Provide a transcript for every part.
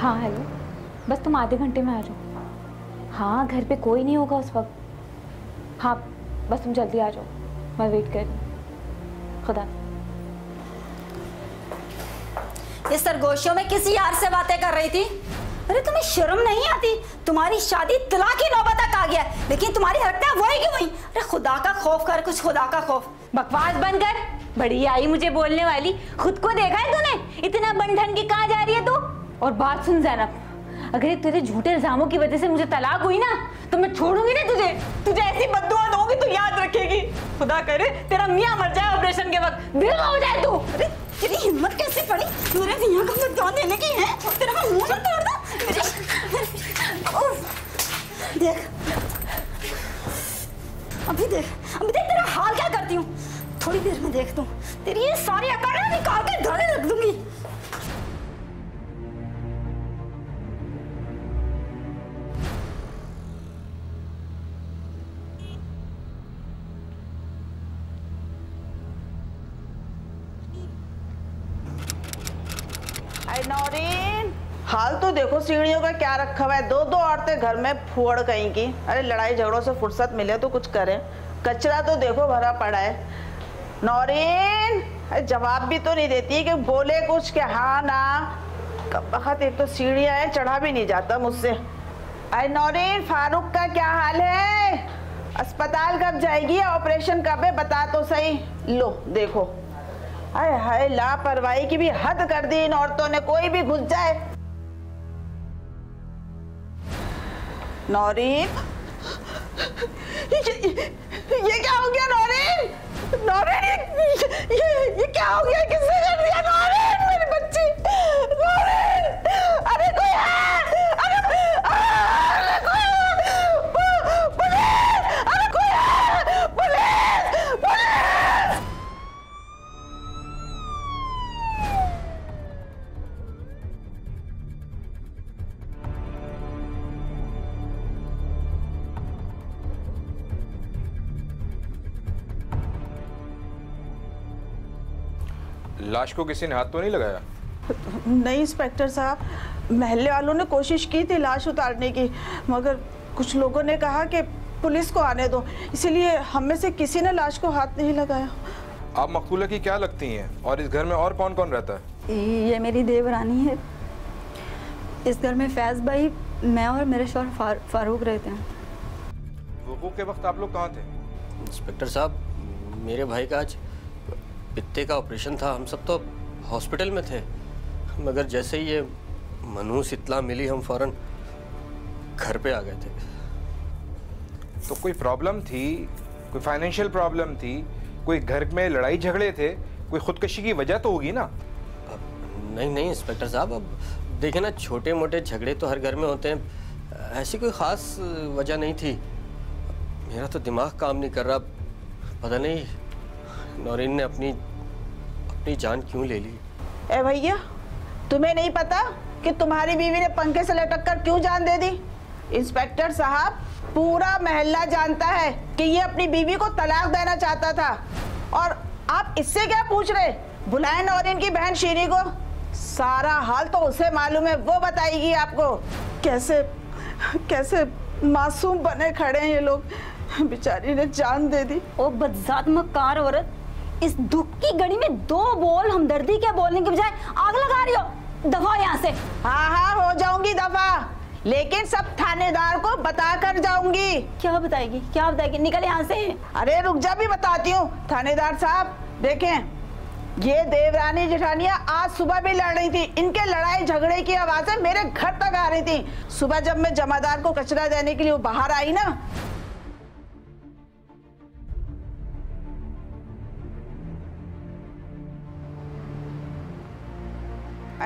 हाँ हेलो, बस तुम आधे घंटे में आ जाओ। हाँ घर पे कोई नहीं होगा उस वक्त। हाँ बस तुम जल्दी आ जाओ, मैं वेट कर रही हूँ। खुदा। ये सरगोशियों में किस यार से बातें कर रही थी? अरे तुम्हें शर्म नहीं आती? तुम्हारी शादी तलाक की नौबत तक आ गया, लेकिन तुम्हारी हरकतें वही की वही। अरे खुदा का खौफ कर, कुछ खुदा का खौफ। बकवास बंद कर, बड़ी आई मुझे बोलने वाली। खुद को देखा है तूने? इतना बंधन की कहाँ जा रही है तू? और बात सुन ज़ैनब, अगर तेरे झूठे इल्जामों की वजह से मुझे तलाक हुई ना, तो मैं छोड़ूंगी ना तुझे। तुझे ऐसी बद्दुआ दूंगी तो याद रखेगी। खुदा करे तेरा मियाँ मर जाए ऑपरेशन के वक्त, बेवा हो जाए तू। अरे तेरी हिम्मत कैसे पड़ी मेरे मियाँ को बद्दुआ देने की है? तेरा मैं मुंह तोड़ दूं। देख अभी देख तेरा हाल क्या करती हूँ। थोड़ी देर में देख तू, तेरी ये सारी अकड़ निकाल के धड़े रख दूंगी। नौरीन, हाल तो देखो सीढ़ियों का क्या रखा हुआ है। दो दो औरतें घर में फुहड़ कहीं की। अरे लड़ाई झगड़ों से फुर्सत मिले तो कुछ करें। कचरा तो देखो भरा पड़ा है। नौरीन जवाब भी तो नहीं देती है कि बोले कुछ के हाँ ना। कब वक्त एक तो सीढ़ियाँ हैं, चढ़ा भी नहीं जाता मुझसे। अरे नौरीन, फारूक का क्या हाल है? अस्पताल कब जाएगी? ऑपरेशन कब है? बता तो सही। लो देखो, हाय हाय लापरवाही की भी हद कर दी इन औरतों ने। कोई भी घुस जाए। नौरीन ये क्या हो गया? नौरीन ये क्या हो गया? किसने कर दिया? नौरीन मेरी बच्ची। नौरीन अरे कोई है? अरे कोई है? पुलिस! अरे कोई है? पुलिस! लाश को किसी ने हाथ तो नहीं लगाया? नहीं इंस्पेक्टर साहब, महल्ले वालों ने कोशिश की थी लाश उतारने की, मगर कुछ लोगों ने कहा कि पुलिस को आने दो, इसीलिए हम में से किसी ने लाश को हाथ नहीं लगाया। आप मकतूला की क्या लगती हैं? और इस घर में और कौन कौन रहता है? ये मेरी देवरानी है। इस घर में फैज भाई, मैं और मेरे शौहर फारूक रहते हैं। वुकूअ के वक्त आप लोग कहाँ थे? इंस्पेक्टर साहब, मेरे भाई का आज पित्ते का ऑपरेशन था। हम सब तो हॉस्पिटल में थे, मगर जैसे ही ये मनहूस इत्तला मिली हम फौरन घर पे आ गए थे। तो कोई प्रॉब्लम थी? कोई फाइनेंशियल प्रॉब्लम थी? कोई घर में लड़ाई झगड़े थे? कोई खुदकशी की वजह तो होगी ना? नहीं इंस्पेक्टर साहब, अब देखे ना, छोटे मोटे झगड़े तो हर घर में होते हैं। ऐसी कोई ख़ास वजह नहीं थी। मेरा तो दिमाग काम नहीं कर रहा। पता नहीं नौरीन ने अपनी जान क्यों ले ली। ए भैया, तुम्हें नहीं पता कि तुम्हारी बीवी ने पंखे से लटक कर क्यों जान दे दी? इंस्पेक्टर साहब, पूरा मोहल्ला जानता है कि ये अपनी बीवी को तलाक देना चाहता था, और आप इससे क्या पूछ रहे? बुलाएं नौरीन की बहन शीरी को। सारा हाल तो उसे मालूम है, वो बताएगी आपको। कैसे मासूम बने खड़े हैं ये लोग। बेचारी ने जान दे दी। ओ बदजात मक्कार औरत, इस दुख की घड़ी में दो बोल हमदर्दी के बोलने के बजाय आग लगा रही हो। दफा यहाँ से। हाँ हो जाऊंगी दफा, लेकिन सब थानेदार को बता कर जाऊंगी। क्या बताएगी? निकल यहाँ से। अरे रुक जा, भी बताती हूँ। थानेदार साहब देखें, ये देवरानी जेठानिया आज सुबह भी लड़ रही थी। इनके लड़ाई झगड़े की आवाजें मेरे घर तक आ रही थी। सुबह जब मैं जमादार को कचरा देने के लिए बाहर आई ना,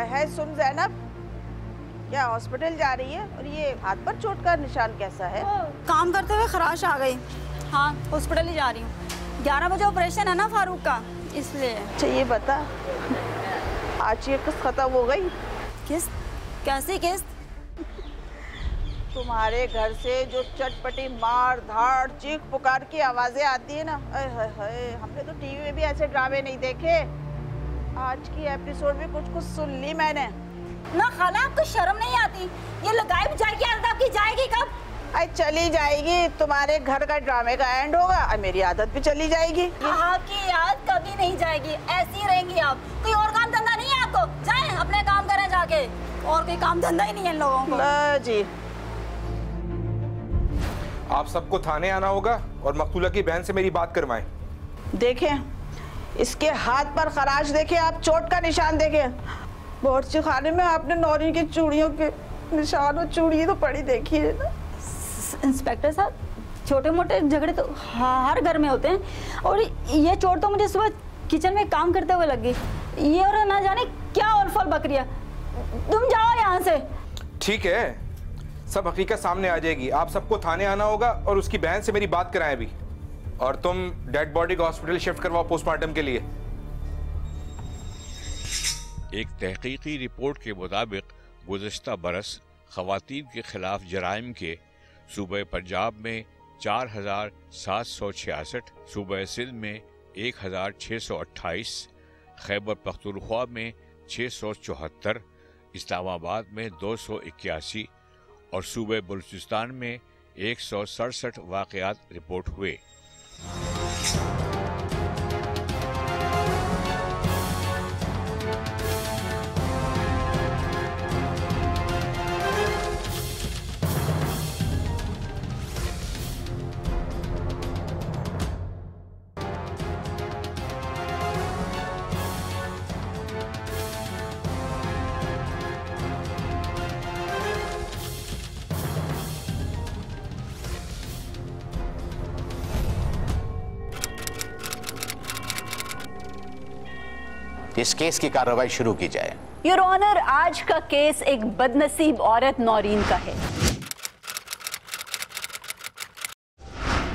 है सुन ज़ैनब, क्या हॉस्पिटल जा रही है? और ये हाथ पर चोट का निशान कैसा है? काम करते हुए खराश आ गई। हाँ हॉस्पिटल ही जा रही हूँ। 11 बजे ऑपरेशन है ना फारूक का, इसलिए। अच्छा ये बता, आज ये किस्त खत्म हो गई? किस्त? कैसी किस्त? तुम्हारे घर से जो चटपटी मार धाड़ चीख पुकार की आवाजें आती है ना, हमने तो टीवी में भी ऐसे ड्रामे नहीं देखे। आज की एपिसोड में कुछ सुन ली मैंने। ना खाला, आपको शर्म नहीं आती? ये लगाई जाएगी आदत आपकी जाएगी कब? अरे चली जाएगी, तुम्हारे घर का ड्रामे का एंड होगा और मेरी आदत भी चली जाएगी। आपकी याद कभी नहीं जाएगी, ऐसी रहेंगी आप। कोई और काम धंधा नहीं है आपको? जाएं अपने काम करें जाके, और कोई काम धंधा ही नहीं है इन लोगों को। लो जी, आप सबको थाने आना होगा और मकतूला की बहन से मेरी बात करवाएं। देखें इसके हाथ पर खराश, देखें आप चोट का निशान देखें। बावर्ची खाने में आपने नौरीन की चूड़ियों के निशान और चूड़ी तो पड़ी देखी है ना। इंस्पेक्टर साहब, छोटे मोटे झगड़े तो हर घर में होते हैं, और ये चोट तो मुझे सुबह किचन में काम करते हुए लगी। ये और ना जाने क्या उलफल बकरिया। तुम जाओ यहाँ से। ठीक है, सब हकीकत सामने आ जाएगी। आप सबको थाने आना होगा और उसकी बहन से मेरी बात कराएं अभी। और तुम डेड बॉडी को हॉस्पिटल शिफ्ट करवाओ पोस्टमार्टम के लिए। एक तहकीकी रिपोर्ट के मुताबिक गुज़श्ता बरस ख़वातीन के खिलाफ जराइम के सूबे पंजाब में 4,766, सूबे सिंध में 1,628, खैबर पख्तूनख्वा में 674, इस्लामाबाद में 281 और सूबे बलूचिस्तान में 167 वाक़यात रिपोर्ट हुए। इस केस की कार्रवाई शुरू की जाए। योर ऑनर, आज का केस एक बदनसीब औरत नौरीन का है,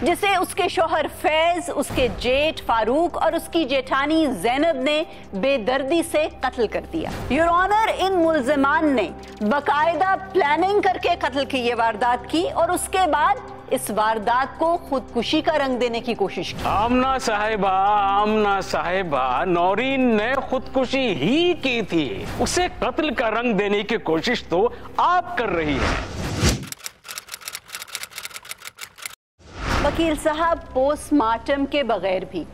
जिसे उसके शौहर फैज, उसके जेठ फारूक और उसकी जेठानी जैनब ने बेदर्दी से कत्ल कर दिया। योर ऑनर, इन मुल्जिमान ने बाकायदा प्लानिंग करके कत्ल की ये वारदात की और उसके बाद इस वारदात को खुदकुशी का रंग देने की कोशिश की। आमना साहिबा, नौरीन ने खुदकुशी ही की थी। उसे कत्ल का रंग देने की कोशिश तो आप कर रही हैं। वकील साहब, पोस्टमार्टम के बगैर भी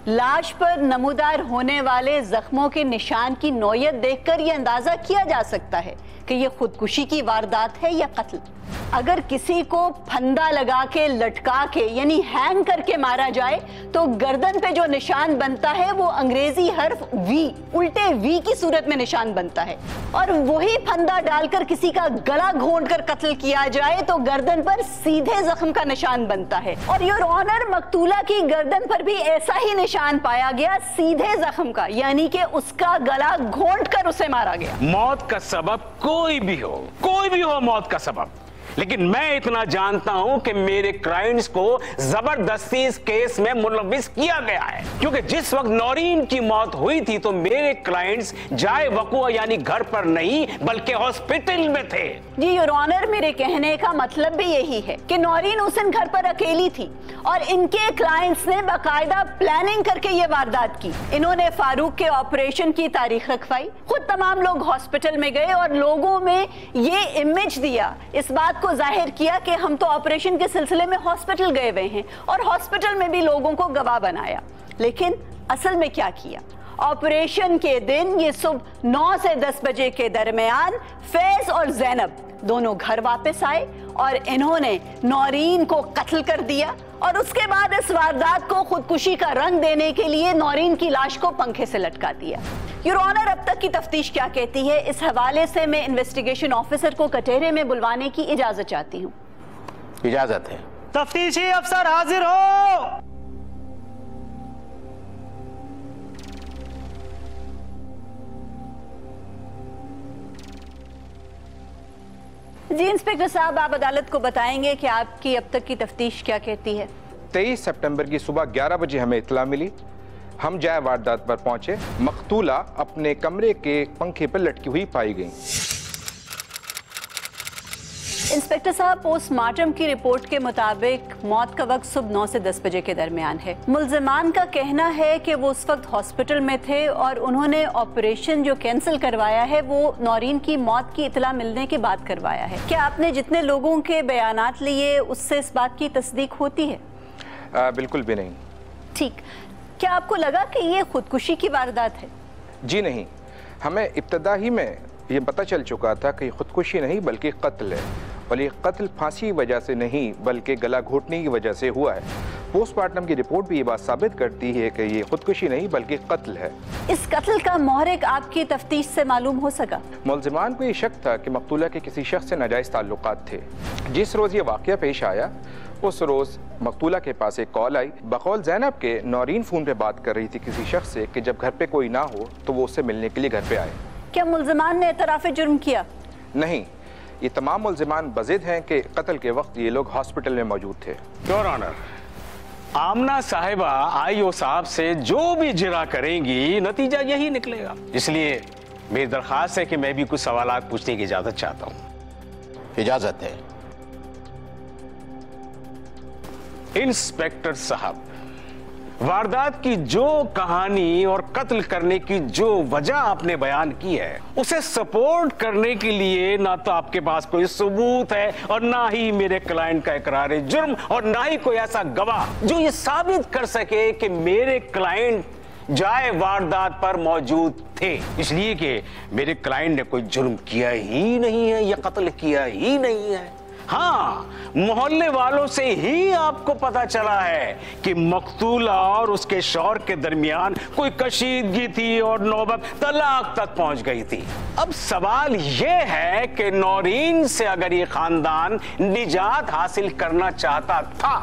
लाश पर नमूदार होने वाले जख्मों के निशान की नौयत देखकर यह अंदाजा किया जा सकता है कि यह खुदकुशी की वारदात है या कत्ल। अगर किसी को फंदा लगा के लटका के यानी हैंग करके मारा जाए तो गर्दन पे जो निशान बनता है वो अंग्रेजी हर्फ वी, उल्टे वी की सूरत में निशान बनता है। और वही फंदा डालकर किसी का गला घोंटकर कत्ल किया जाए तो गर्दन पर सीधे जख्म का निशान बनता है। और योर ऑनर, मकतूला की गर्दन पर भी ऐसा ही निशान पाया गया, सीधे जख्म का, यानी कि उसका गला घोंटकर उसे मारा गया। मौत का सबब कोई भी हो मौत का सबब, लेकिन मैं इतना जानता हूं कि मेरे क्लाइंट्स को जबरदस्ती इस केस में मुलविस किया गया है, क्योंकि जिस वक्त नौरीन की मौत हुई थी तो मेरे क्लाइंट्स जाए वक़ुआ यानी घर पर नहीं बल्कि हॉस्पिटल में थे। जी योर ऑनर, मेरे कहने का मतलब भी यही है कि नौरीन उस दिन घर पर अकेली थी और इनके क्लाइंट्स ने बाकायदा प्लानिंग करके ये वारदात की। इन्होंने फारूक के ऑपरेशन की तारीख रखवाई, खुद तमाम लोग हॉस्पिटल में गए और लोगों में ये इमेज दिया, इस बात को जाहिर किया कि हम तो ऑपरेशन के सिलसिले में हॉस्पिटल गए हुए हैं, और हॉस्पिटल में भी लोगों को गवाह बनाया। लेकिन असल में क्या किया? ऑपरेशन के दिन ये सुबह 9 से 10 बजे के दरमियान फैज और जैनब दोनों घर वापस आए और इन्होंने नौरीन को कत्ल कर दिया। और उसके बाद इस वारदात को खुदकुशी का रंग देने के लिए नौरीन की लाश को पंखे से लटका दिया। योर ऑनर, अब तक की तफ्तीश क्या कहती है, इस हवाले से मैं इन्वेस्टिगेशन ऑफिसर को कटहरे में बुलवाने की इजाजत चाहती हूँ। इजाजत है। तफ्तीशी अफसर हाजिर हो। जी इंस्पेक्टर साहब, आप अदालत को बताएंगे कि आपकी अब तक की तफ्तीश क्या कहती है। 23 सितंबर की सुबह 11 बजे हमें इत्तला मिली। हम जाए वारदात पर पहुंचे। मकतूला अपने कमरे के पंखे पर लटकी हुई पाई गई। इंस्पेक्टर साहब, पोस्टमार्टम की रिपोर्ट के मुताबिक मौत का वक्त सुबह 9 से 10 बजे के दरमियान है। मुल्जिमान का कहना है कि वो उस वक्त हॉस्पिटल में थे और उन्होंने ऑपरेशन जो कैंसिल करवाया है वो नौरीन की मौत की इतला मिलने के बाद करवाया है। क्या आपने जितने लोगों के बयानात लिए उससे इस बात की तस्दीक होती है? बिल्कुल भी नहीं। ठीक, क्या आपको लगा कि ये खुदकुशी की वारदात है? जी नहीं, हमें इब्तदा ही में ये पता चल चुका था कि खुदकुशी नहीं बल्कि कत्ल है, और ये कत्ल फांसी की वजह से नहीं बल्कि गला घोटने की वजह से हुआ है। पोस्टमार्टम की रिपोर्ट भी ये बात साबित करती है कि ये खुदकुशी नहीं बल्कि कत्ल है। इस कत्ल का महरिक आपकी तफ्तीश से मालूम हो सका? मुल्जिमान को ये शक था कि मकतूला के किसी शख्स से नाजायज़ ताल्लुकात थे। जिस रोज़ ये वाक़या पेश आया उस रोज़ मकतूला के पास एक कॉल आई। बकौल ज़ैनब के नौरीन फ़ोन पे बात कर रही थी किसी शख्स से कि जब घर पे कोई ना हो तो वो उससे मिलने के लिए घर पे आए। क्या मुल्जिमान ने एतराफ़े जुर्म किया? नहीं, ये तमाम मुल्जिमान बज़िद हैं कि कत्ल के वक्त ये लोग हॉस्पिटल में मौजूद थे। योर ऑनर, आमना साहिबा आईओ साहब से जो भी जिरा करेंगी नतीजा यही निकलेगा। इसलिए मेरी दरख्वास्त है कि मैं भी कुछ सवालात पूछने की इजाजत चाहता हूँ। इजाजत है। इंस्पेक्टर साहब, वारदात की जो कहानी और कत्ल करने की जो वजह आपने बयान की है उसे सपोर्ट करने के लिए ना तो आपके पास कोई सबूत है और ना ही मेरे क्लाइंट का इकरार जुर्म और ना ही कोई ऐसा गवाह जो ये साबित कर सके कि मेरे क्लाइंट जाए वारदात पर मौजूद थे। इसलिए कि मेरे क्लाइंट ने कोई जुर्म किया ही नहीं है या कत्ल किया ही नहीं है। हाँ, मोहल्ले वालों से ही आपको पता चला है कि मकतूला और उसके शौहर के दरमियान कोई कशीदगी थी और नौबत तलाक तक पहुंच गई थी। अब सवाल यह है कि नौरीन से अगर ये खानदान निजात हासिल करना चाहता था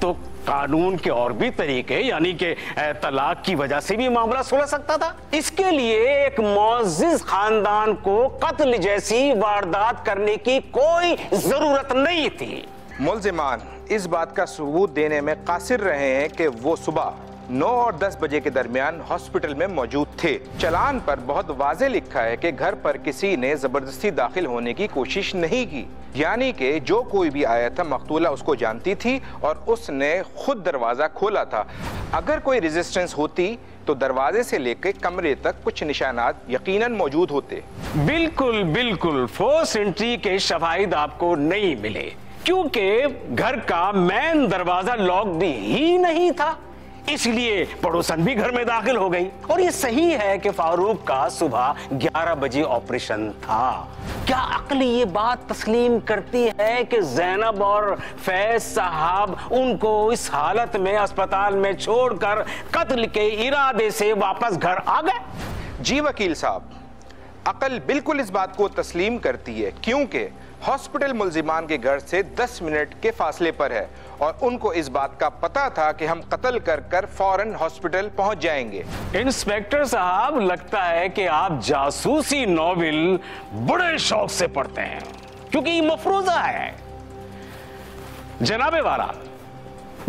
तो कानून के और भी तरीके यानी कि तलाक की वजह से भी मामला सुलझ सकता था। इसके लिए एक मुअज़्ज़िज़ खानदान को कत्ल जैसी वारदात करने की कोई जरूरत नहीं थी। मुल्जिमान इस बात का सबूत देने में कासिर रहे हैं कि वो सुबह 9 और 10 बजे के दरमियान हॉस्पिटल में मौजूद थे। चलान पर बहुत वाज़े लिखा है कि घर पर किसी ने जबरदस्ती दाखिल होने की कोशिश नहीं की, यानी कि जो कोई भी आया था मकतूला उसको जानती थी और उसने खुद दरवाजा खोला था। अगर कोई रेजिस्टेंस होती तो दरवाजे से लेकर कमरे तक कुछ निशानात यकीनन मौजूद होते। बिल्कुल बिल्कुल, फोर्स एंट्री के शवाहिद आपको नहीं मिले क्योंकि घर का मेन दरवाजा लॉक भी ही नहीं था, इसलिए पड़ोसन भी घर में दाखिल हो गई। और ये सही है कि फारूक का सुबह 11 बजे ऑपरेशन था। क्या अक्ल ये बात तस्लीम करती है कि ज़ैनब और फैज साहब उनको इस हालत में अस्पताल में छोड़कर कत्ल के इरादे से वापस घर आ गए? जी वकील साहब, अक्ल बिल्कुल इस बात को तस्लीम करती है क्योंकि हॉस्पिटल मुल्जिमान के घर से 10 मिनट के फासले पर है और उनको इस बात का पता था कि हम कत्ल कर फौरन हॉस्पिटल पहुंच जाएंगे। इंस्पेक्टर साहब, लगता है कि आप जासूसी नॉवेल बड़े शौक से पढ़ते हैं क्योंकि ये मफरूजा है। जनाबे वाला,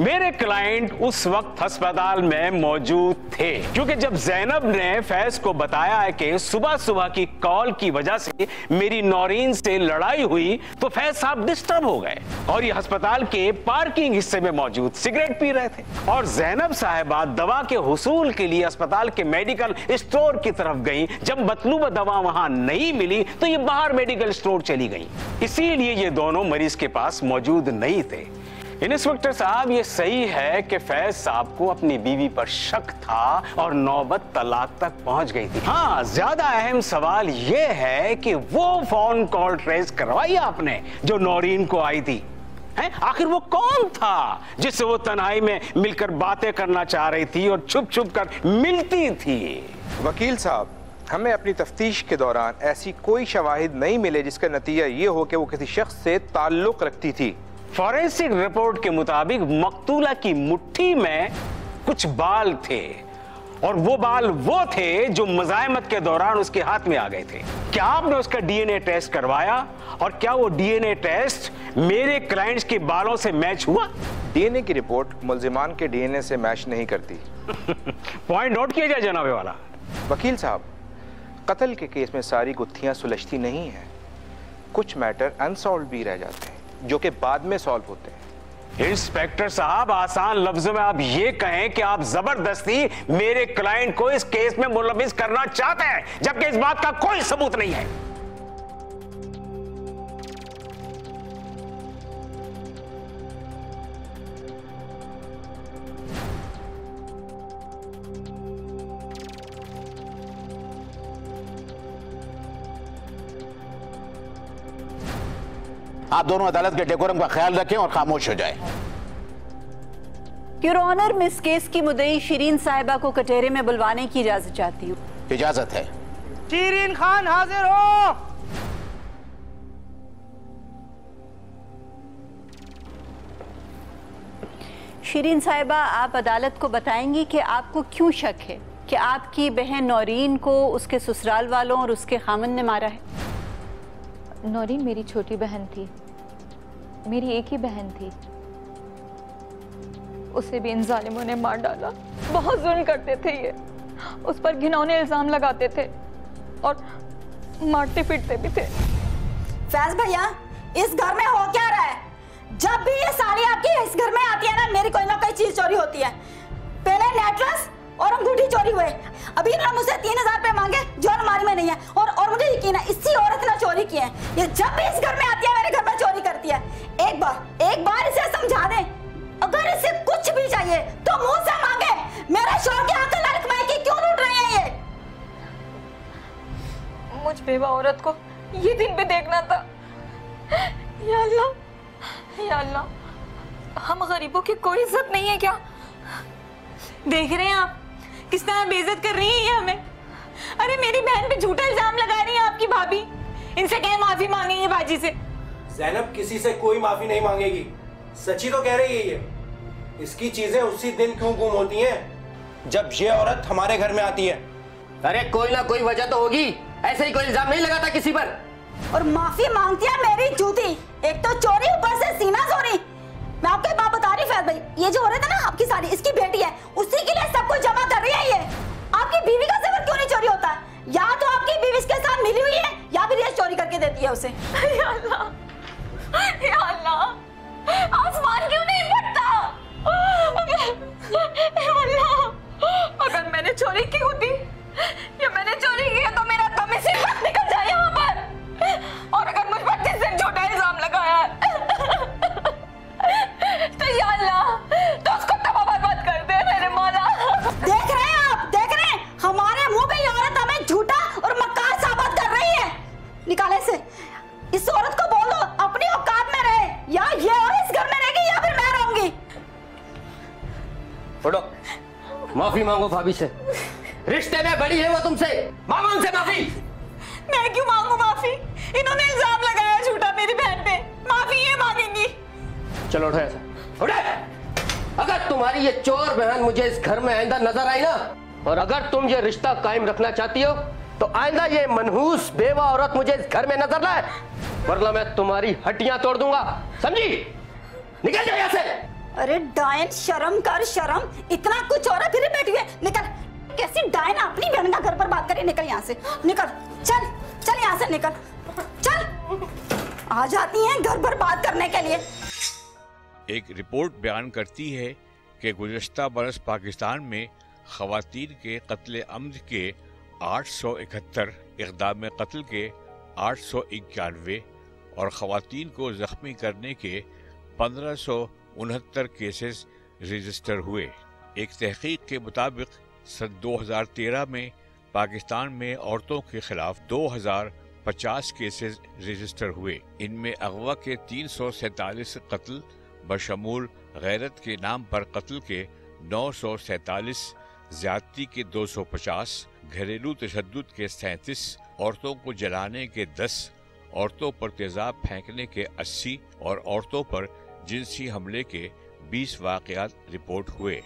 मेरे क्लाइंट उस वक्त अस्पताल में मौजूद थे क्योंकि जब ज़ैनब ने फैज को बताया है कि सुबह सुबह की कॉल की वजह से मेरी नौरीन से लड़ाई हुई तो फैज साहब डिस्टर्ब हो गए और ये अस्पताल के पार्किंग हिस्से में मौजूद सिगरेट पी रहे थे और ज़ैनब साहिबा दवा के हुसूल के लिए अस्पताल के मेडिकल स्टोर की तरफ गई। जब मतलूबा दवा वहां नहीं मिली तो ये बाहर मेडिकल स्टोर चली गई, इसीलिए ये दोनों मरीज के पास मौजूद नहीं थे। इंस्पेक्टर साहब, ये सही है कि फैज साहब को अपनी बीवी पर शक था और नौबत तलाक तक पहुंच गई थी। हाँ, ज्यादा अहम सवाल ये है कि वो फोन कॉल ट्रेस करवाई आपने जो नौरीन को आई थी, हैं? आखिर वो कौन था जिससे वो तन्हाई में मिलकर बातें करना चाह रही थी और छुप छुप कर मिलती थी? वकील साहब, हमें अपनी तफ्तीश के दौरान ऐसी कोई शवाहिद नहीं मिले जिसका नतीजा ये हो कि वो किसी शख्स से ताल्लुक रखती थी। फॉरेंसिक रिपोर्ट के मुताबिक मकतूला की मुट्ठी में कुछ बाल थे और वो बाल वो थे जो मुज़ाहमत के दौरान उसके हाथ में आ गए थे। क्या आपने उसका डीएनए टेस्ट करवाया और क्या वो डीएनए टेस्ट मेरे क्लाइंट्स के बालों से मैच हुआ? डीएनए की रिपोर्ट मुल्जिमान के डीएनए से मैच नहीं करती। पॉइंट नोट किया जाए जनाबे वाला। वकील साहब, कत्ल के केस में सारी गुत्थियां सुलझती नहीं हैं। कुछ मैटर अनसॉल्व भी रह जाते हैं जो कि बाद में सॉल्व होते हैं। इंस्पेक्टर साहब, आसान लफ्जों में आप ये कहें कि आप जबरदस्ती मेरे क्लाइंट को इस केस में मुलविस करना चाहते हैं, जबकि इस बात का कोई सबूत नहीं है। आप दोनों अदालत के डेकोरम का ख्याल रखें और खामोश हो जाएं। योर ऑनर, मैं इस केस की मुद्दई शिरीन साहिबा को कटहरे में बुलवाने की इजाजत चाहती हूँ। इजाजत है। शिरीन खान हाजिर हो। शिरीन साहिबा, आप अदालत को बताएंगी कि आपको क्यों शक है कि आपकी बहन नौरीन को उसके ससुराल वालों और उसके खामन ने मारा है। नौरीन मेरी छोटी बहन थी, मेरी एक ही बहन थी। उसे भी इन जालिमों ने मार डाला। बहुत जुल्म करते थे ये, उस पर घिनौने इल्जाम लगाते थे और मारते पीटते भी थे। फैज भैया, इस घर में हो क्या रहा है? जब भी ये साली आपकी इस घर में आती है ना, मेरी कोई ना कोई चीज चोरी होती है। पहले नेकलेस और अंगूठी चोरी हुए, अभी ना मुझसे 3000 रुपए मांगे जो अलमारी में नहीं है, और मुझे यकीन है इसी औरत ने चोरी किए हैं। ये जब भी इस घर में आती है मेरे घर में चोरी करती है। एक बार इसे समझा दे, अगर इसे कुछ भी चाहिए तो मुंह से मांगे। मेरे शौहर की आंखें नरक में की क्यों लूट रही है ये? मुझ बेवा औरत को ये दिन भी देखना था। या अल्लाह, या अल्लाह, हम गरीबों की कोई इज्जत नहीं है क्या? देख रहे हैं आप किस तरह बेइज्जत कर रही है ये हमें। अरे मेरी बहन पे झूठा इल्जाम लगा रही है आपकी भाभी। इनसे क्या माफी मांगेंगे बाजी से? ज़ैनब किसी से कोई माफी नहीं मांगेगी, सच्ची तो कह रही है ये। इसकी चीजें उसी दिन क्यों गुम होती हैं जब ये औरत हमारे घर में आती है। अरे कोई ना कोई वजह तो होगी, ऐसे ही कोई इल्जाम नहीं लगाता किसी पर। और माफी मांगती है मेरी जूती, एक तो चोरी ऊपर से सीना चोरी। मैं आपके बाप बता रही फैज भाई, ये जो औरत है ना आपकी साली, इसकी बेटी है, उसी के लिए सब कुछ जमा कर रही है ये। आपकी बीवी का जेवर क्यों नहीं चोरी होता? या तो आपकी बीवी इसके साथ मिली हुई है या फिर ये चोरी करके देती है उसे। या अल्लाह, या अल्लाह, आसमान क्यों नहीं फटता? अल्लाह, अगर मैंने चोरी की होती या मैंने चोरी किया तो मेरा दम इसी वक्त निकल जाए यहाँ पर। और अगर मुझ पर जिस दिन झूठा इल्जाम लगाया तो या अल्लाह, तो उसको तबाह बर्बाद कर दे मेरे मौला। देख रहे हैं आप, देख रहे हैं हमारे मुंह पे ये औरत हमें झूठा और मक्कार साबित कर रही है। निकाले से इस औरत को बोलो अपनी औकात में रहे, या ये और इस घर में रहेगी या फिर मैं रहूंगी। उठो, माफी मांगो भाभी से। रिश्ते में बड़ी है वो तुमसे, मांगो उनसे माफी। मैं क्यों मांगू माफी? इन्होंने इल्जाम लगाया झूठा मेरी बहन पे, माफी ये मांगेंगी। चलो उठो, उठे। अगर तुम्हारी ये चोर बहन मुझे इस घर में आइंदा नजर आई ना, और अगर तुम ये रिश्ता कायम रखना चाहती हो तो आइंदा ये मनहूस बेवा औरत मुझे इस घर में नजर लाए, वरना मैं तुम्हारी हड्डियां तोड़ दूंगा, समझी? निकल जाओ यहाँ से। अरे डायन, शर्म कर शर्म, इतना कुछ हो रहा फिर बैठी है। निकल। कैसी डायन अपनी बहन का घर पर बात करे? निकल यहाँ से, निकल, चल चल यहाँ से निकल, चल। आ जाती हैं घर पर बात करने के लिए। एक रिपोर्ट बयान करती है कि गुज़श्ता बरस पाकिस्तान में ख़वातीन के कत्ल अम्द के 871, इक़दाम कत्ल के 891 और ख़वातीन को ज़ख्मी करने के 1569 केसेस रजिस्टर हुए। एक तहकीक के मुताबिक सन 2013 में पाकिस्तान में औरतों के खिलाफ 2050 केसेस रजिस्टर हुए। इनमें अगवा के 347 कत्ल बशमूल गैरत के नाम पर कत्ल के 947, ज्यादती के 250, घरेलू तशद्दुद के 37, औरतों को जलाने के 10, औरतों पर तेजाब फेंकने के 80 और औरतों पर जिनसी हमले के 20 वाक़यात रिपोर्ट हुए।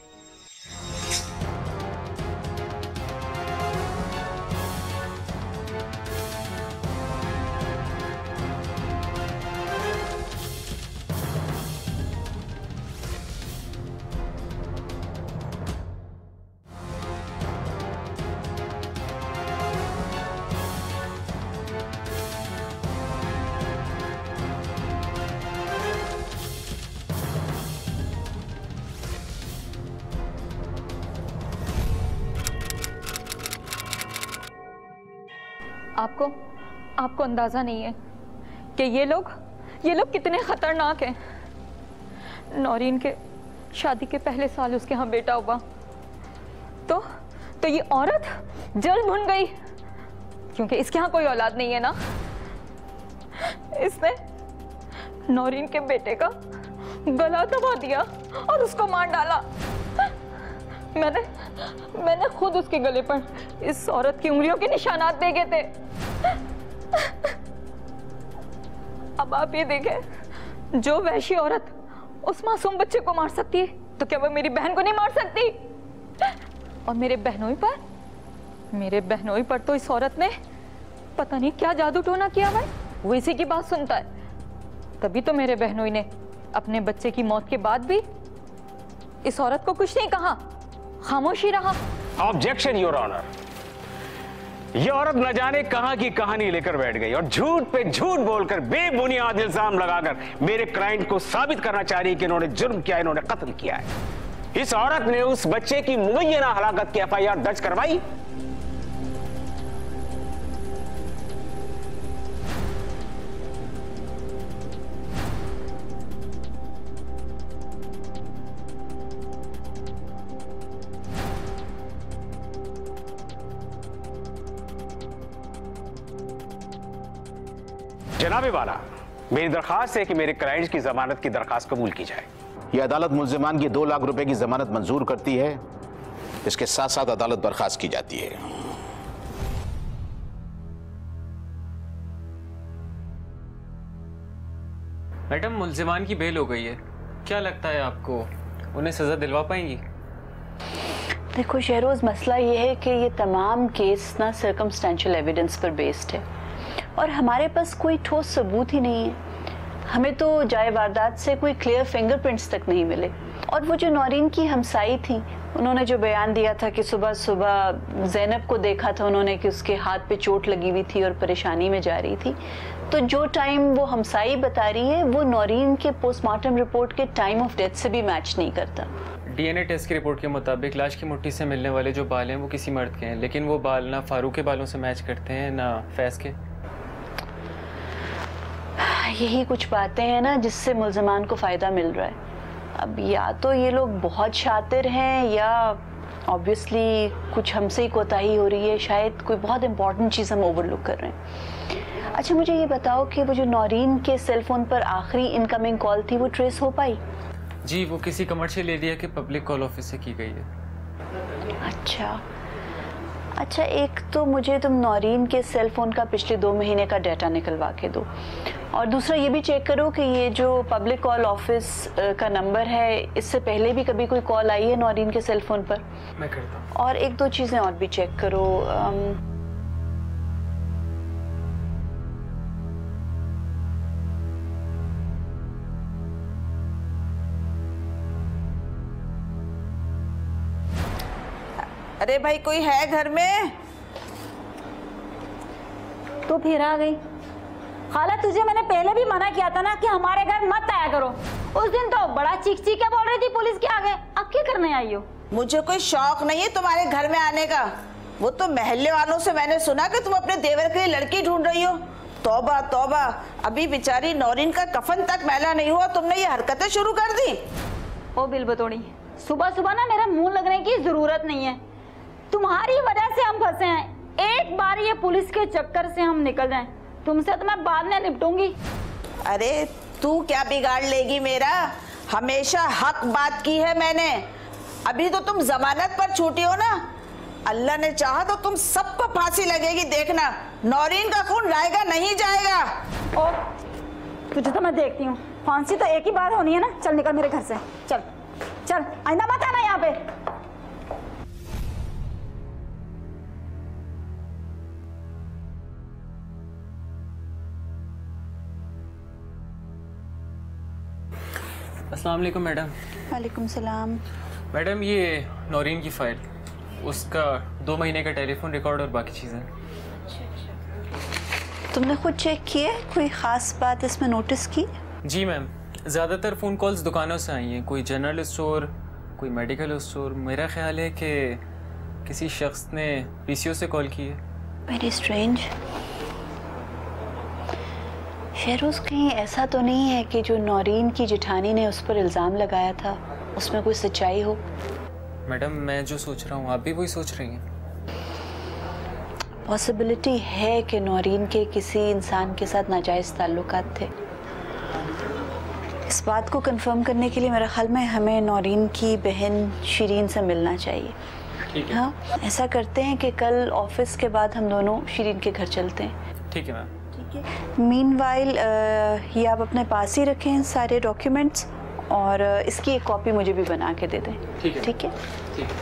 आपको अंदाजा नहीं है कि ये लोग कितने खतरनाक हैं। नौरीन के शादी के पहले साल उसके यहाँ बेटा हुआ तो ये औरत जल भुन गई, क्योंकि इसके यहाँ कोई औलाद नहीं है ना। इसने नौरीन के बेटे का गला दबा दिया और उसको मार डाला। मैंने खुद उसके गले पर इस औरत की उंगलियों के निशानात देखे थे। अब आप ये देखें, जो वैशी औरत उस मासूम बच्चे को मार सकती है तो क्या वो मेरी बहन को नहीं मार सकती? और मेरे बहनोई पर तो इस औरत ने पता नहीं क्या जादू टोना किया भाई, वो इसी की बात सुनता है। तभी तो मेरे बहनोई ने अपने बच्चे की मौत के बाद भी इस औरत को कुछ नहीं कहा, खामोशी रहा। Objection your honour. ये औरत न जाने कहां की कहानी लेकर बैठ गई और झूठ पे झूठ बोलकर बेबुनियाद इल्जाम लगाकर मेरे क्लाइंट को साबित करना चाह रही है कि इन्होंने जुर्म किया, इन्होंने कत्ल किया है। इस औरत ने उस बच्चे की मुबैना हलाकत की एफआईआर दर्ज करवाई। जनाबे वाला, मेरी दरखास्त है कि मेरे क्लाइंट्स की जमानत की दरखास्त कबूल की जाए। यह अदालत मुल्जिमान की 2 लाख रुपए की जमानत मंजूर करती है। इसके साथ साथ अदालत बर्खास्त की जाती है। मैडम, मुल्जिमान की बेल हो गई है, क्या लगता है आपको उन्हें सजा दिलवा पाएंगी? देखो शहरोज, मसला ये है कि ये तमाम केस ना सर्कमस्टेंशियल एविडेंस पर बेस्ड है और हमारे पास कोई ठोस सबूत ही नहीं है। हमें तो जाए वारदात से कोई क्लियर फिंगरप्रिंट्स तक नहीं मिले। और वो जो नौरीन की हमसाई थी, उन्होंने जो बयान दिया था कि सुबह सुबह ज़ैनब को देखा था उन्होंने कि उसके हाथ पे चोट लगी हुई थी और परेशानी में जा रही थी, तो जो टाइम वो हमसाई बता रही है वो नौरीन के पोस्टमार्टम रिपोर्ट के टाइम ऑफ डेथ से भी मैच नहीं करता। डीएनए टेस्ट की रिपोर्ट के मुताबिक लाश की मुट्ठी से मिलने वाले जो बाल हैं वो किसी मर्द के हैं, लेकिन वो बाल ना फारूक के बालों से मैच करते हैं ना फैज़ के। यही कुछ बातें हैं ना जिससे मुल्ज़मान को फ़ायदा मिल रहा है। अब या तो ये लोग बहुत शातिर हैं या ऑब्वियसली कुछ हमसे ही कोताही हो रही है, शायद कोई बहुत इंपॉर्टेंट चीज़ हम ओवरलुक कर रहे हैं। अच्छा मुझे ये बताओ कि वो जो नौरीन के सेलफोन पर आखिरी इनकमिंग कॉल थी वो ट्रेस हो पाई? जी, वो किसी कमर्शियल एरिया के पब्लिक कॉल ऑफिस से की गई है। अच्छा, एक तो मुझे तुम नौरीन के सेल फोन का पिछले 2 महीने का डाटा निकलवा के दो, और दूसरा ये भी चेक करो कि ये जो पब्लिक कॉल ऑफिस का नंबर है, इससे पहले भी कभी कोई कॉल आई है नौरीन के सेल फोन पर? मैं करता हूँ। और 1-2 चीज़ें और भी चेक करो। अरे भाई, कोई है घर में? तो फिर आ गई। खाला, तुझे मैंने पहले भी मना किया था ना कि हमारे घर मत आया करो। उस दिन तो बड़ा चीख चीख के बोल रही थी पुलिस के आगे, अब क्या करने आई हो? मुझे कोई शौक नहीं है तुम्हारे घर में आने का। वो तो महल्ले वालों से मैंने सुना कि तुम अपने देवर के लिए लड़की ढूंढ रही हो। तौबा तौबा, अभी बेचारी नौरीन का कफन तक मैला नहीं हुआ, तुमने ये हरकतें शुरू कर दी। ओ बिल बतौड़ी, सुबह सुबह ना मेरा मुंह लगने की जरूरत नहीं है। तुम्हारी वजह से हम फंसे हैं। एक बार ये पुलिस के चक्कर से हम निकल जाएं, तुमसे तो मैं बाद में निपटूंगी। अरे तू क्या बिगाड़ लेगी मेरा? हमेशा हक बात की है मैंने। अभी तो तुम जमानत पर छूटी हो ना, अल्लाह ने चाहा तो तुम सबको फांसी लगेगी, देखना। नौरीन का खून जाएगा नहीं जाएगा। ओ, तुझे तो मैं देखती हूँ। फांसी तो एक ही बार होनी है ना। चल निकल मेरे घर से, चल चल, आइंदा मत आना यहाँ पे। अस्सलाम वालेकुम मैडम। वालेकुम सलाम। मैडम, ये नौरीन की फ़ाइल, उसका 2 महीने का टेलीफोन रिकॉर्ड और बाकी चीज़ें। तुमने खुद चेक किए? कोई ख़ास बात इसमें नोटिस की? जी मैम, ज़्यादातर फ़ोन कॉल्स दुकानों से आई हैं, कोई जनरल स्टोर, कोई मेडिकल स्टोर। मेरा ख्याल है कि किसी शख्स ने पीसीओ से कॉल की है। Very strange. शेरोज, कहीं ऐसा तो नहीं है कि जो नौरीन की जेठानी ने उस पर इल्ज़ाम लगाया था उसमें कोई सच्चाई हो? मैडम, मैं जो सोच रहा हूँ आप भी वही सोच रही हैं? पॉसिबिलिटी है कि नौरीन के किसी इंसान के साथ नाजायज़ ताल्लुकात थे। इस बात को कंफर्म करने के लिए मेरे ख्याल में हमें नौरीन की बहन शिरीन से मिलना चाहिए। ठीक है। हाँ, ऐसा करते हैं कि कल ऑफिस के बाद हम दोनों शिरीन के घर चलते हैं। ठीक है मैम। मीनवाइल ये आप अपने पास ही रखें सारे डॉक्यूमेंट्स, और इसकी एक कॉपी मुझे भी बना के दे दें। ठीक है। ठीक है। ठीक है।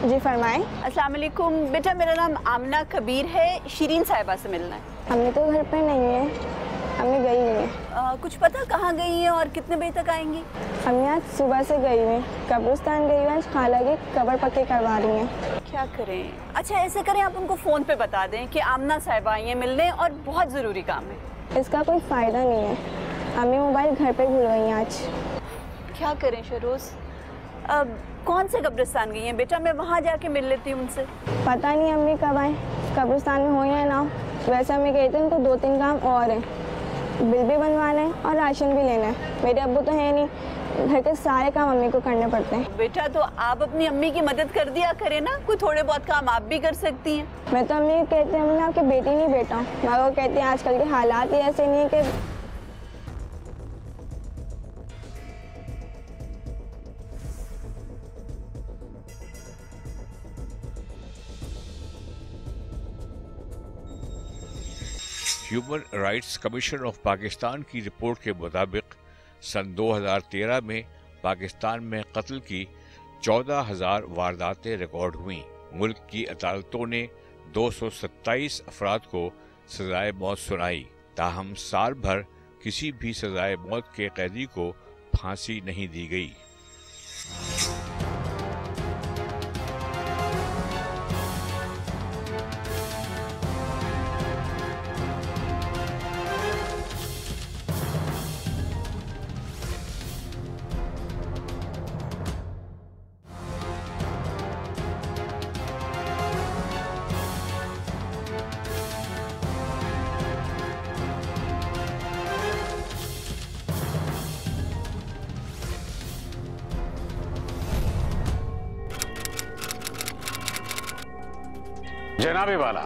जी फरमाएं। अस्सलाम वालेकुम बेटा, मेरा नाम आमना कबीर है, शिरीन साहिबा से मिलना है। अम्मी तो घर पे नहीं है, अम्मी गई हुई है। कुछ पता कहाँ गई हैं और कितने बजे तक आएंगी? अम्मी आज सुबह से गई हुई, कब्रिस्तान गई हुई, आज खाला की कब्र पक्की करवा रही हैं। क्या करें? अच्छा ऐसे करें, आप उनको फ़ोन पे बता दें कि आमना साहिबा आई हैं मिलने और बहुत ज़रूरी काम है। इसका कोई फ़ायदा नहीं है, अम्मी मोबाइल घर पे भूल गई हैं आज। क्या करें शरोज? अब कौन से कब्रिस्तान गई हैं बेटा? मैं वहाँ जाके मिल लेती हूँ उनसे। पता नहीं अम्मी कब आए, कब्रिस्तान में हुई है ना। वैसे अम्मी कहते हैं उनको 2-3 काम और हैं, बिल भी बनवाना है और राशन भी लेना है। मेरे अब्बू तो है नहीं, घर के सारे काम अम्मी को करने पड़ते हैं। बेटा तो आप अपनी अम्मी की मदद कर दिया करें ना, कोई थोड़े बहुत काम आप भी कर सकती हैं। मैं तो अम्मी कहती हूँ अम्मी आपकी बेटी नहीं बेटा, मगर वो कहती हैं आजकल के हालात ही ऐसे नहीं है कि human rights commission of Pakistan की रिपोर्ट के मुताबिक सन 2013 में पाकिस्तान में कत्ल की 14,000 वारदातें रिकॉर्ड हुईं। मुल्क की अदालतों ने 227 अफराद को सजाए मौत सुनाई, ताहम साल भर किसी भी सजाए मौत के कैदी को फांसी नहीं दी गई। जनाबे वाला,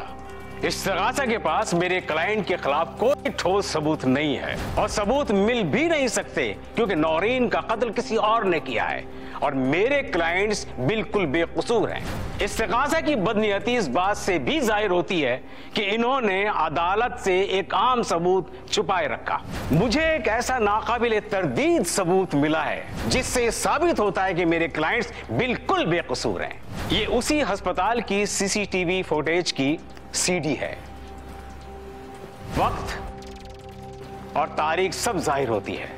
इस्तिगासा के पास मेरे क्लाइंट के खिलाफ कोई ठोस सबूत नहीं है और सबूत मिल भी नहीं सकते क्योंकि नौरीन का कत्ल किसी और ने किया है और मेरे क्लाइंट्स बिल्कुल बेकसूर हैं। इस्तिगासा की बदनीयती इस बात से भी जाहिर होती है कि इन्होंने अदालत से एक आम सबूत छुपाए रखा। मुझे एक ऐसा नाकाबिल तरदीद सबूत मिला है जिससे साबित होता है कि मेरे क्लाइंट्स बिल्कुल बेकसूर हैं। ये उसी अस्पताल की सीसीटीवी फुटेज की सीडी है। वक्त और तारीख सब जाहिर होती है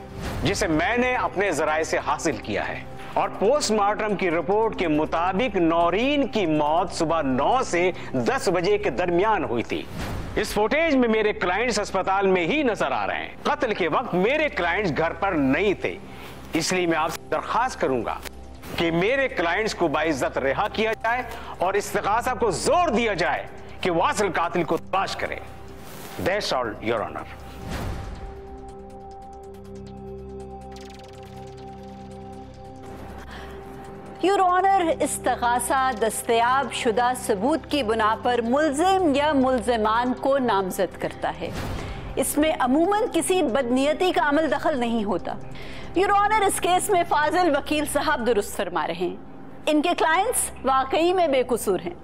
जिसे मैंने अपने जराए से हासिल किया है और पोस्टमार्टम की रिपोर्ट के मुताबिक नौरीन की मौत सुबह 9 से 10 बजे के दरमियान हुई थी। इस फुटेज में मेरे क्लाइंट्स अस्पताल में ही नजर आ रहे हैं। कत्ल के वक्त मेरे क्लाइंट्स घर पर नहीं थे, इसलिए मैं आपसे दरखास्त करूंगा कि मेरे क्लाइंट्स को बाइज्जत रिहा किया जाए और इस्तिगासा को जोर दिया जाए कि वो असल कातिल को तलाश करे। That's all your honour. Your honour, इस्तिगासा दस्तयाब शुदा सबूत की बुना पर मुल्जिम या मुल्जिमान को नामजद करता है। इसमें अमूमन किसी बदनीयती का अमल दखल नहीं होता। योर ऑनर, इस केस में फाजिल वकील साहब दुरुस्त फरमा रहे हैं, इनके क्लाइंट्स वाकई में बेकसूर हैं।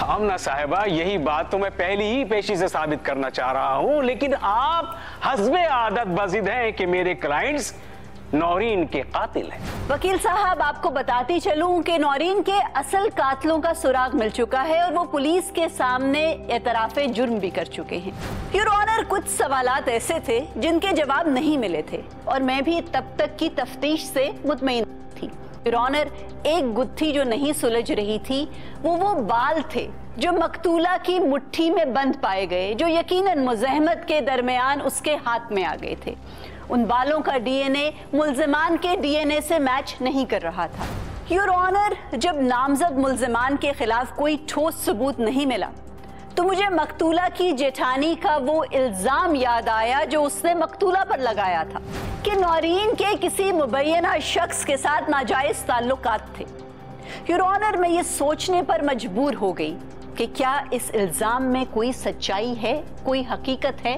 आमना साहिबा, यही बात तो मैं पहली ही पेशी से साबित करना चाह रहा हूं, लेकिन आप हस्बे आदत बजिद हैं कि मेरे क्लाइंट्स नौरीन के कातिल हैं। वकील साहब, आपको बताती चलूं कि नौरीन के असल कातिलों का सुराग मिल चुका है और वो पुलिस के सामने एतराफे जुर्म भी कर चुके हैं। योर ऑनर, कुछ सवालात ऐसे थे जिनके जवाब नहीं मिले थे और मैं भी तब तक की तफ्तीश से मुतमईन थी। योर ऑनर, एक गुत्थी जो नहीं सुलझ रही थी वो बाल थे जो मकतूला की मुट्ठी में बंद पाए गए, जो यकीनन मुज़हमत के दरमियान उसके हाथ में आ गए थे। उन बालों का डीएनए मुल्जिमान के डीएनए से मैच नहीं कर रहा था। योर ऑनर, जब नामजद मुल्जिमान के खिलाफ कोई ठोस सबूत नहीं मिला तो मुझे मकतूला की जेठानी का वो इल्जाम याद आया जो उसने मकतूला पर लगाया था कि नौरीन के किसी मुबैना शख्स के साथ नाजायज ताल्लुकात थे। योर ऑनर, मैं ये सोचने पर मजबूर हो गई कि क्या इस इल्जाम में कोई सच्चाई है, कोई हकीकत है,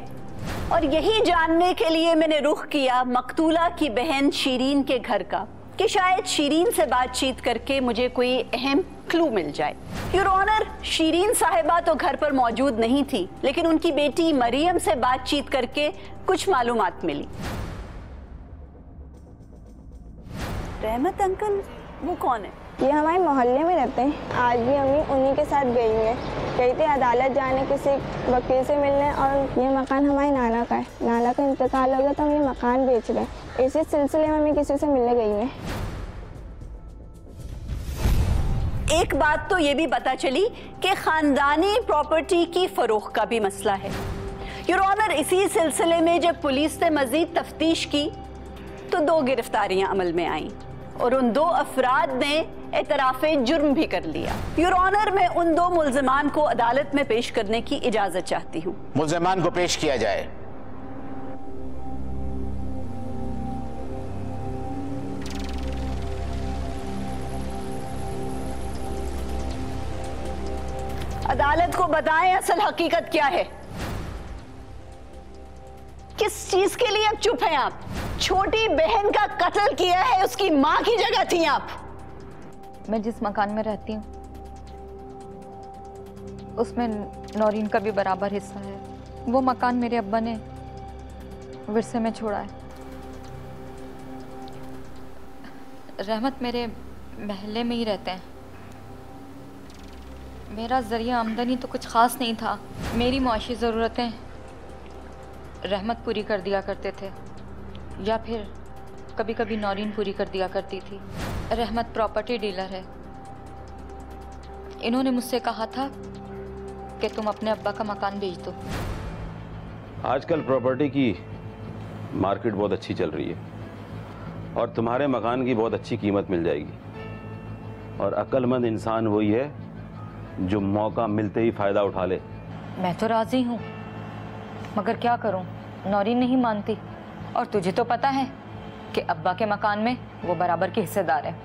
और यही जानने के लिए मैंने रुख किया मकतूला की बहन शीरीन के घर का कि शायद शीरीन से बातचीत करके मुझे कोई अहम क्लू मिल जाए। योर ऑनर, शीरीन साहिबा तो घर पर मौजूद नहीं थी, लेकिन उनकी बेटी मरियम से बातचीत करके कुछ मालूमात मिली। रहमत अंकल वो कौन है? ये हमारे मोहल्ले में रहते हैं। आज भी अम्मी उन्हीं के साथ गई हैं। गई थी अदालत जाने किसी वकील से मिलने, और ये मकान हमारे नाना का है। नाना का इंतकाल हो गया तो हम ये मकान बेच रहे हैं। इसी सिलसिले में मैं किसी से मिलने गई हूँ। एक बात तो ये भी पता चली कि खानदानी प्रॉपर्टी की फरोख्त का भी मसला है। योर ऑनर, इसी सिलसिले में जब पुलिस ने मजीद तफ्तीश की तो 2 गिरफ्तारियां अमल में आईं और उन 2 अफराद ने एतराफ़े जुर्म भी कर लिया। योर ऑनर, मैं उन 2 मुल्जिमान को अदालत में पेश करने की इजाजत चाहती हूँ। मुल्जिमान को पेश किया जाए। अदालत को बताएं असल हकीकत क्या है। किस चीज के लिए अब चुप हैं आप? छोटी बहन का कत्ल किया है, उसकी मां की जगह थी आप। मैं जिस मकान में रहती हूँ उसमें नौरीन का भी बराबर हिस्सा है। वो मकान मेरे अब्बा ने विरसे में छोड़ा है। रहमत मेरे महल्ले में ही रहते हैं। मेरा जरिया आमदनी तो कुछ ख़ास नहीं था। मेरी मुआशी ज़रूरतें रहमत पूरी कर दिया करते थे, या फिर कभी कभी नौरीन पूरी कर दिया करती थी। रहमत प्रॉपर्टी डीलर है। इन्होंने मुझसे कहा था कि तुम अपने अब्बा का मकान बेच दो। आजकल प्रॉपर्टी की मार्केट बहुत अच्छी चल रही है और तुम्हारे मकान की बहुत अच्छी कीमत मिल जाएगी। और अक्लमंद इंसान वही है जो मौका मिलते ही फ़ायदा उठा ले। मैं तो राज़ी हूँ, मगर क्या करूँ, नौरीन नहीं मानती। और तुझे तो पता है कि अब्बा के मकान में वो बराबर के हिस्सेदार है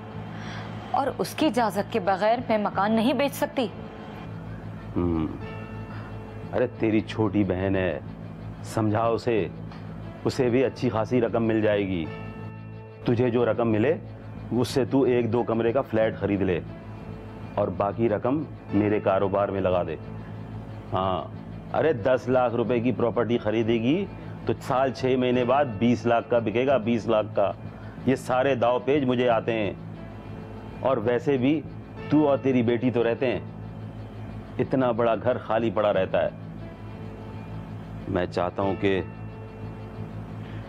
और उसकी इजाज़त के बगैर मैं मकान नहीं बेच सकती। अरे तेरी छोटी बहन है, समझा उसे भी अच्छी खासी रकम मिल जाएगी। तुझे जो रकम मिले उससे तू 1-2 कमरे का फ्लैट खरीद ले और बाकी रकम मेरे कारोबार में लगा दे। हाँ, अरे 10 लाख रुपए की प्रॉपर्टी खरीदेगी तो साल 6 महीने बाद 20 लाख का बिकेगा, 20 लाख का। ये सारे दाव पेज मुझे आते हैं। और वैसे भी तू और तेरी बेटी तो रहते हैं, इतना बड़ा घर खाली पड़ा रहता है। मैं चाहता हूं कि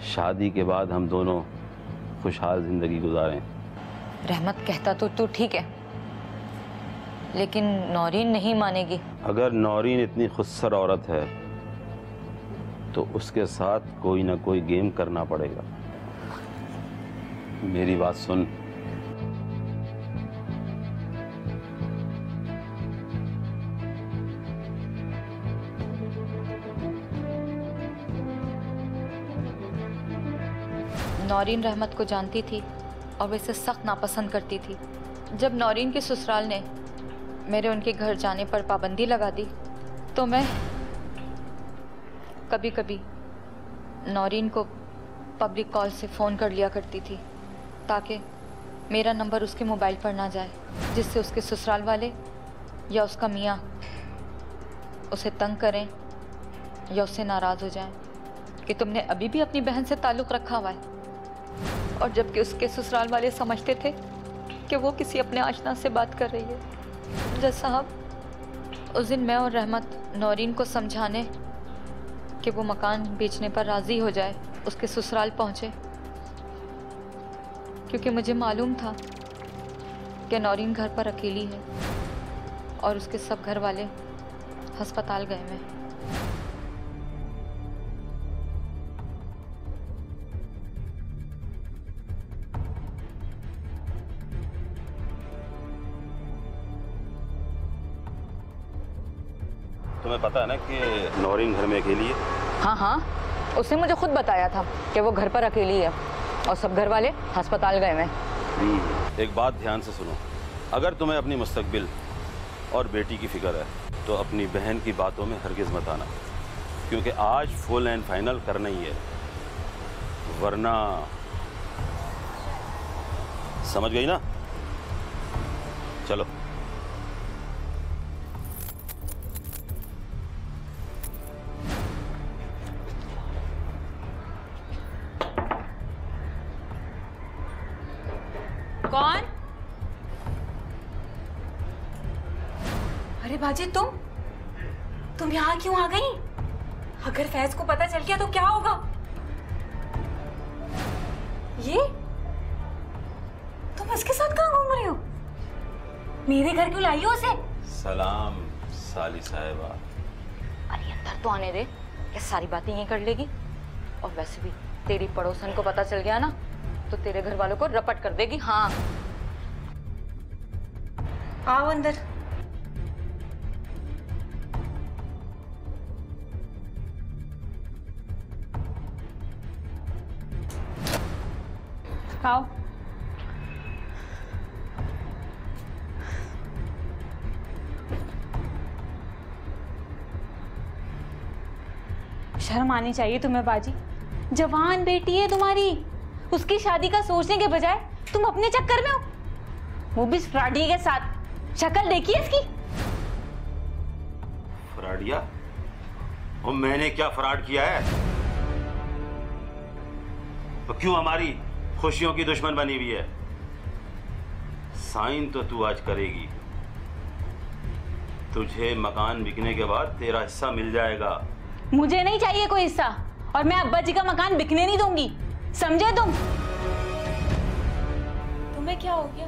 शादी के बाद हम दोनों खुशहाल जिंदगी गुजारें। रहमत कहता तो तू ठीक है, लेकिन नौरीन नहीं मानेगी। अगर नौरीन इतनी खुदसर औरत है तो उसके साथ कोई ना कोई गेम करना पड़ेगा। मेरी बात सुन। नौरीन रहमत को जानती थी और वैसे सख्त नापसंद करती थी। जब नौरीन के ससुराल ने मेरे उनके घर जाने पर पाबंदी लगा दी तो मैं कभी कभी नौरीन को पब्लिक कॉल से फ़ोन कर लिया करती थी ताकि मेरा नंबर उसके मोबाइल पर ना जाए, जिससे उसके ससुराल वाले या उसका मियाँ उसे तंग करें या उससे नाराज़ हो जाएं कि तुमने अभी भी अपनी बहन से ताल्लुक़ रखा हुआ है। और जबकि उसके ससुराल वाले समझते थे कि वो किसी अपने आशना से बात कर रही है। जज साहब, उस दिन मैं और रहमत नौरीन को समझाने कि वो मकान बेचने पर राज़ी हो जाए उसके ससुराल पहुँचे, क्योंकि मुझे मालूम था कि नौरीन घर पर अकेली है और उसके सब घर वाले अस्पताल गए हैं। तुम्हें पता है ना कि नौरीन घर में अकेली है? हाँ हाँ, उसने मुझे खुद बताया था कि वो घर पर अकेली है और सब घर वाले अस्पताल गए हैं। एक बात ध्यान से सुनो, अगर तुम्हें अपनी मुस्तकबिल और बेटी की फिक्र है तो अपनी बहन की बातों में हरगिज़ मत आना, क्योंकि आज फुल एंड फाइनल करना ही है, वरना समझ गई ना? चलो। कौन? अरे बाजी, तुम यहाँ क्यों आ गई? अगर फैज को पता चल गया तो क्या होगा? ये तुम इसके साथ कहाँ घूम रही हो? मेरे घर क्यों लाई हो उसे? सलाम साली साहिबा। अरे अंदर तो आने दे, ये सारी बातें यहीं कर लेगी। और वैसे भी तेरी पड़ोसन को पता चल गया ना तो तेरे घर वालों को रपट कर देगी। हाँ, आओ अंदर। आओ। शर्म आनी चाहिए तुम्हें बाजी, जवान बेटी है तुम्हारी, उसकी शादी का सोचने के बजाय तुम अपने चक्कर में हो, वो भी फ्राडी के साथ। शक्ल देखिए इसकी। फ्राडिया? और मैंने क्या फ्रॉड किया है? तो क्यों हमारी खुशियों की दुश्मन बनी हुई है? साइन तो तू आज करेगी, तुझे मकान बिकने के बाद तेरा हिस्सा मिल जाएगा। मुझे नहीं चाहिए कोई हिस्सा, और मैं अब्बा जी का मकान बिकने नहीं दूंगी, समझे तुम? तुम्हें क्या हो गया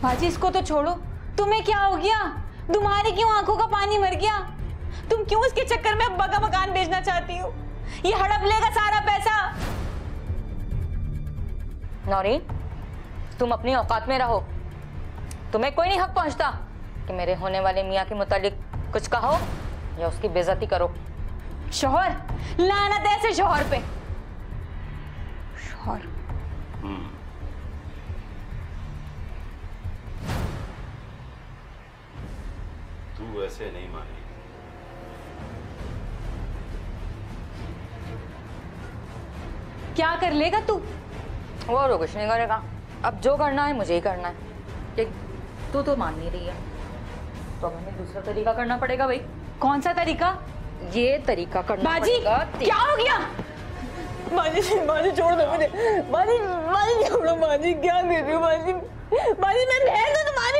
बाजी? इसको तो छोड़ो, तुम्हें क्या हो गया? तुम्हारी क्यों आंखों का पानी मर गया? तुम क्यों इसके चक्कर में अब्बा का मकान बेचना चाहती हो? ये हड़प लेगा सारा पैसा। नौरीन, तुम अपनी औकात में रहो। तुम्हें कोई नहीं हक पहुंचता कि मेरे होने वाले मियाँ के मुतालिक कुछ कहो या उसकी बेइज्जती करो। शौहर, लानत है ऐसे शौहर पे। शौहर। तू ऐसे नहीं मानेगी। क्या कर लेगा तू? वो तो कुछ नहीं करेगा, अब जो करना है मुझे ही करना है। तू तो मान नहीं रही है तो हमें दूसरा तरीका करना पड़ेगा भाई। कौन सा तरीका? ये तरीका करना बाजी, पड़ेगा। क्या हो गया? बाजी, बाजी छोड़ दो मुझे। बाजी, बाजी छोड़ो। बाजी क्या कर रही हो? बाजी, बाजी मैं बहन हूं तुम्हारी।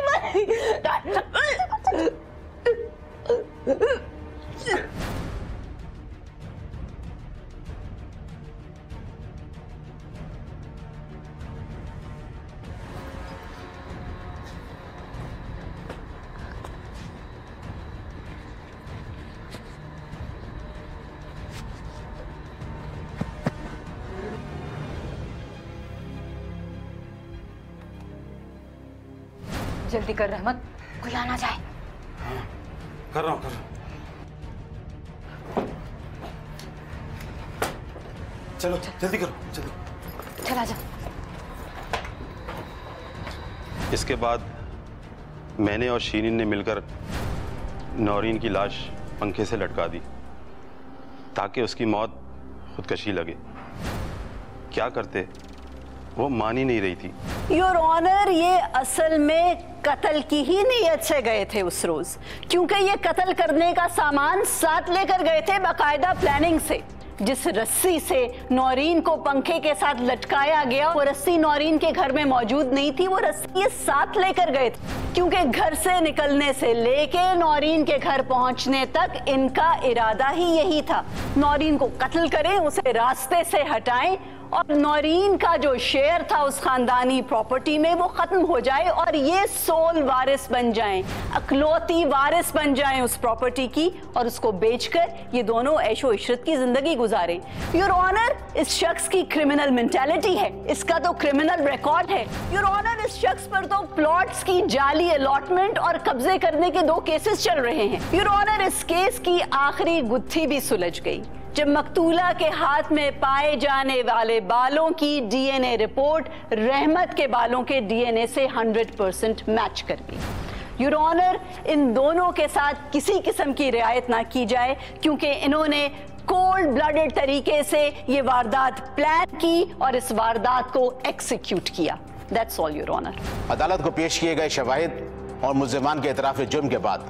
जल्दी कर रहमत, कोई आ ना जाए। कर रहा हूं, कर रहा हूं। चलो जल्दी करो, जल्दी। चला जा। इसके बाद मैंने और शीरीन ने मिलकर नौरीन की लाश पंखे से लटका दी ताकि उसकी मौत खुदकशी लगे। क्या करते, वो मान ही नहीं रही थी। योर ऑनर, ये असल में कत्ल की ही नीयत से गए थे उस रोज, क्योंकि ये कत्ल करने का सामान साथ लेकर गए थे बाकायदा प्लानिंग से। जिस रस्सी से नौरीन को पंखे के साथ लटकाया गया, वो रस्सी नौरीन के घर में मौजूद नहीं थी, वो रस्सी ये साथ लेकर गए थे, क्योंकि घर से निकलने से लेके नौरीन के घर पहुंचने तक इनका इरादा ही यही था। नौरीन को कत्ल करें, उसे रास्ते से हटाएं और नौरीन का जो शेयर था उस खानदानी प्रॉपर्टी में वो खत्म हो जाए और ये सोल वारिस बन जाएं, अकलौती वारिस बन जाएं उस प्रॉपर्टी की, और उसको बेचकर ये दोनों ऐशो इशरत की जिंदगी गुजारें। योर ऑनर, इस शख्स की क्रिमिनल मेंटालिटी है, इसका तो क्रिमिनल रिकॉर्ड है। योर ऑनर, इस शख्स पर तो प्लॉट्स की जाली अलॉटमेंट और कब्जे करने के 2 केसेस चल रहे हैं। योर ऑनर, इस केस की आखिरी गुत्थी भी सुलझ गई जब मकतूला के हाथ में पाए जाने वाले बालों की डीएनए रिपोर्ट रहमत के बालों के डीएनए से 100% मैच कर गई। योर ऑनर, इन दोनों के साथ किसी किस्म की रियायत ना की जाए क्योंकि इन्होंने कोल्ड ब्लडेड तरीके से ये वारदात प्लान की और इस वारदात को एक्सिक्यूट किया। That's all your honour. अदालत को पेश किए गए शवाहिद और मुल्जिमान के इतराफ जुर्म के बाद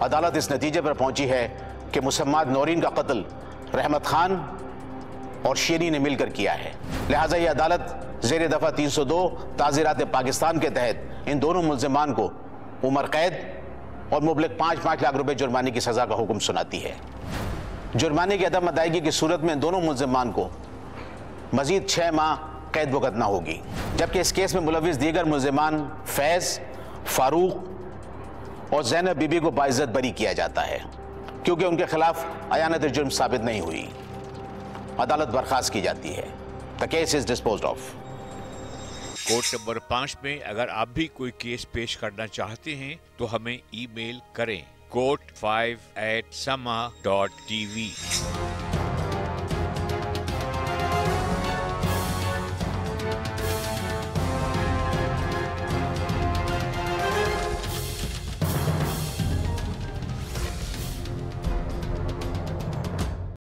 अदालत इस नतीजे पर पहुंची है कि मुसम्माद नौरीन का कत्ल रहमत खान और शेरी ने मिलकर किया है। लिहाजा ये अदालत ज़ेर दफ़ा 302 ताज़ीरात पाकिस्तान के तहत इन दोनों मुल्जिमान को उम्र कैद और मुबलिग 5-5 लाख रुपए जुर्माने की सज़ा का हुक्म सुनाती है। जुर्माने की अदम अदायगी की सूरत में इन दोनों मुल्जिमान को मजीद 6 माह कैद भुगतना होगी, जबकि इस केस में मुलविस दीगर मुल्जिमान फैज़, फारूक और ज़ैनब बीबी को बाइज्जत बरी किया जाता है क्योंकि उनके खिलाफ अयानत जुर्म साबित नहीं हुई। अदालत बर्खास्त की जाती है। The case is disposed of. Court number 5 में अगर आप भी कोई केस पेश करना चाहते हैं तो हमें ईमेल करें court5@sama.tv।